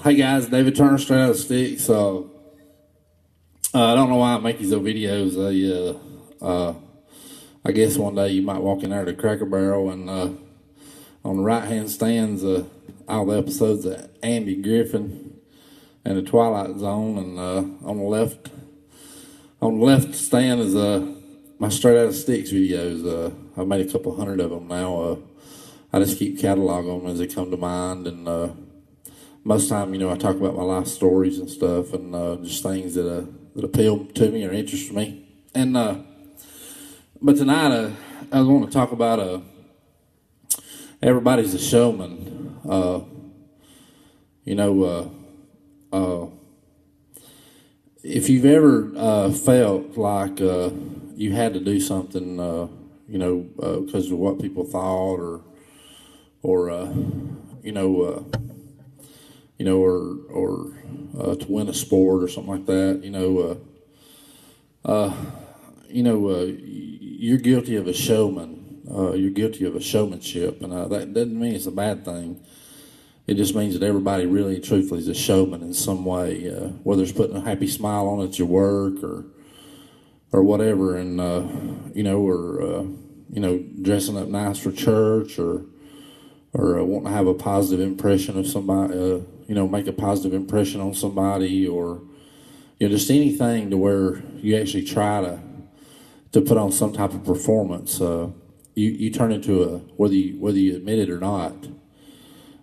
Hey guys, David Turner, straight out of Sticks. I don't know why I make these little videos. I guess one day you might walk in there to Cracker Barrel and on the right hand stands all the episodes of Andy Griffin and the Twilight Zone, and on the left stand is my straight out of Sticks videos. I've made a couple hundred of them now. I just keep cataloging them as they come to mind, and most of the time, I talk about my life stories and stuff, and just things that appeal to me or interest me. And but tonight, I want to talk about everybody's a showman. If you've ever felt like you had to do something, because of what people thought, or to win a sport or something like that, you're guilty of a showman. You're guilty of a showmanship, and that doesn't mean it's a bad thing. It just means that everybody really and truthfully is a showman in some way, whether it's putting a happy smile on at your work or whatever, and dressing up nice for church, or wanting to have a positive impression of somebody, make a positive impression on somebody, or just anything to where you actually try to put on some type of performance. You turn into whether you admit it or not,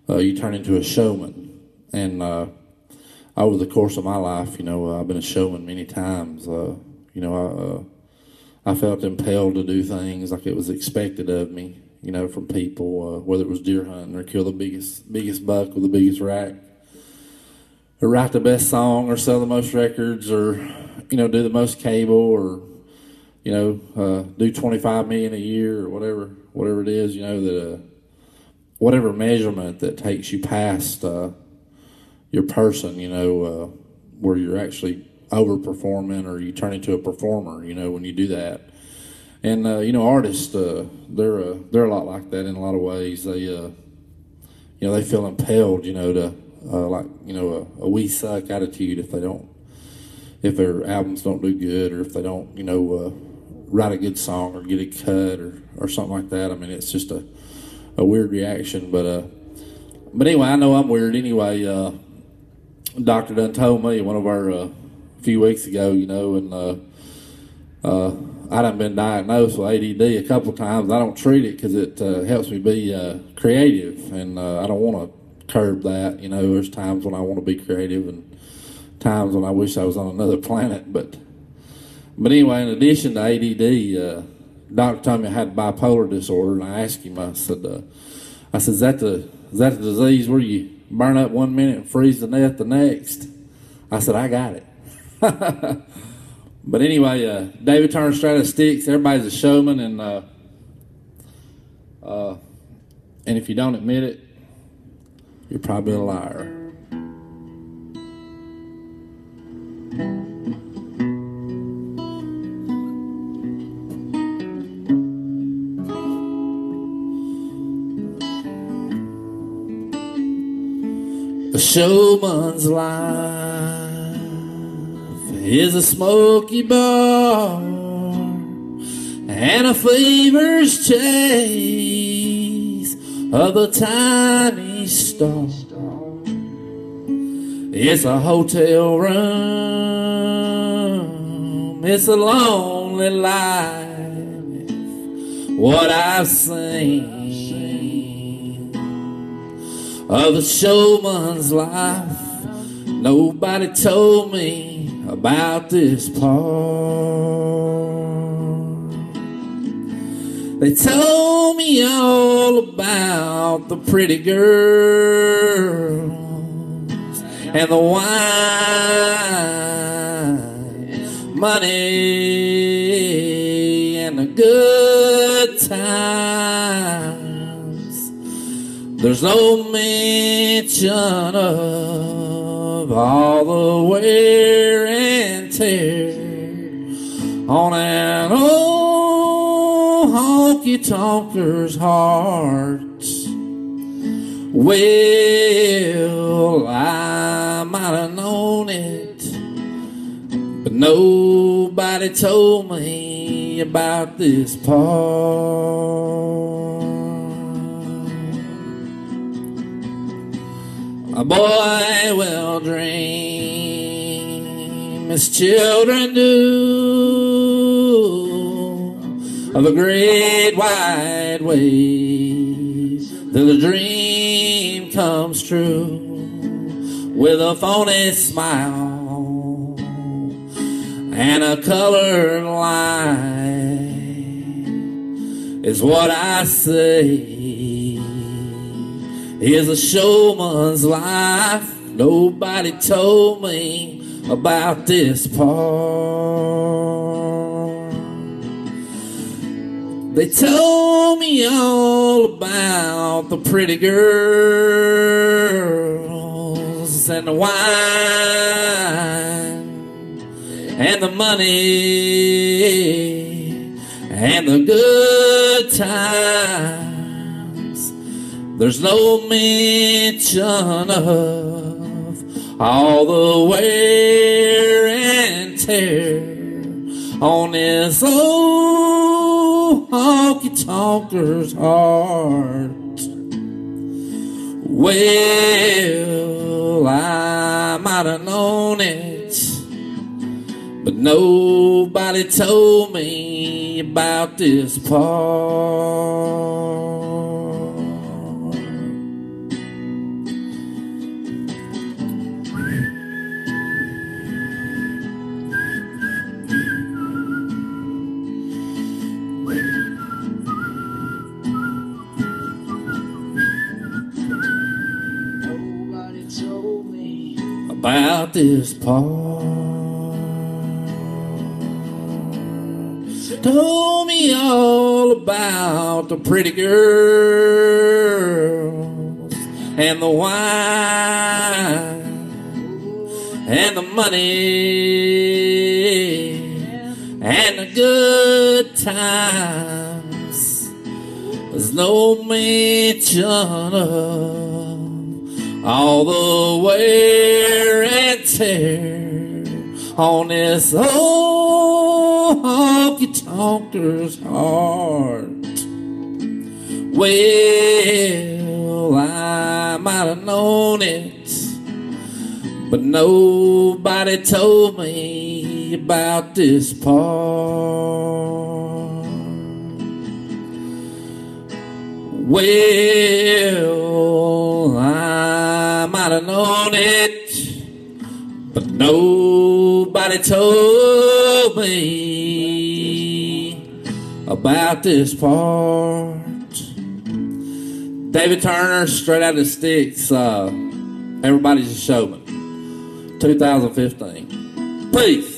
you turn into a showman. And over the course of my life, I've been a showman many times. I felt impelled to do things like it was expected of me, from people, whether it was deer hunting or kill the biggest buck with the biggest rack, or write the best song, or sell the most records, or do the most cable, or do 25 million a year, or whatever it is, that whatever measurement that takes you past your person, where you're actually overperforming, or you turn into a performer, when you do that. And artists, they're a lot like that in a lot of ways. They they feel impelled, to a we suck attitude if their albums don't do good, or if they don't write a good song or get it cut, or something like that. I mean, it's just a weird reaction, but anyway, I know I'm weird anyway. Doctor done told me one of our a few weeks ago, and I done been diagnosed with ADD a couple times. I don't treat it because it helps me be creative, and I don't want to curb that. There's times when I want to be creative, and times when I wish I was on another planet. But anyway, in addition to ADD, doctor told me I had bipolar disorder, and I asked him. I said, "Is that the disease where you burn up 1 minute and freeze to death the next?" I said, "I got it." But anyway, David Turner, straight out of Sticks. Everybody's a showman, and if you don't admit it, you're probably a liar. A showman's life is a smoky bar and a fever's chase of a tiny star. It's a hotel room, it's a lonely life, what I've seen of a showman's life. Nobody told me about this part. They told me all about the pretty girls and the wine, money, and the good times. There's no mention of all the wear and tear on an old honky-tonker's heart. Well, I I might have known it, but nobody told me about this part. A boy will dream as children do of a great wide wave till the dream comes true. With a phony smile and a colored line is what I say is a showman's life. Nobody told me about this part. They told me all about the pretty girls and the wine and the money and the good times. There's no mention of all the wear and tear on this old honky-tonker's heart. Well, I might have known it, but nobody told me about this part. About this part. Told me all about the pretty girls and the wine and the money and the good times. There's no mention of all the wear and tear on this old honky-tonker's heart. Well, I might have known it, but nobody told me about this part. Well, I might have known it, but nobody told me about this part. David Turner, Straight Out of the Sticks, Everybody's a Showman, 2015. Peace.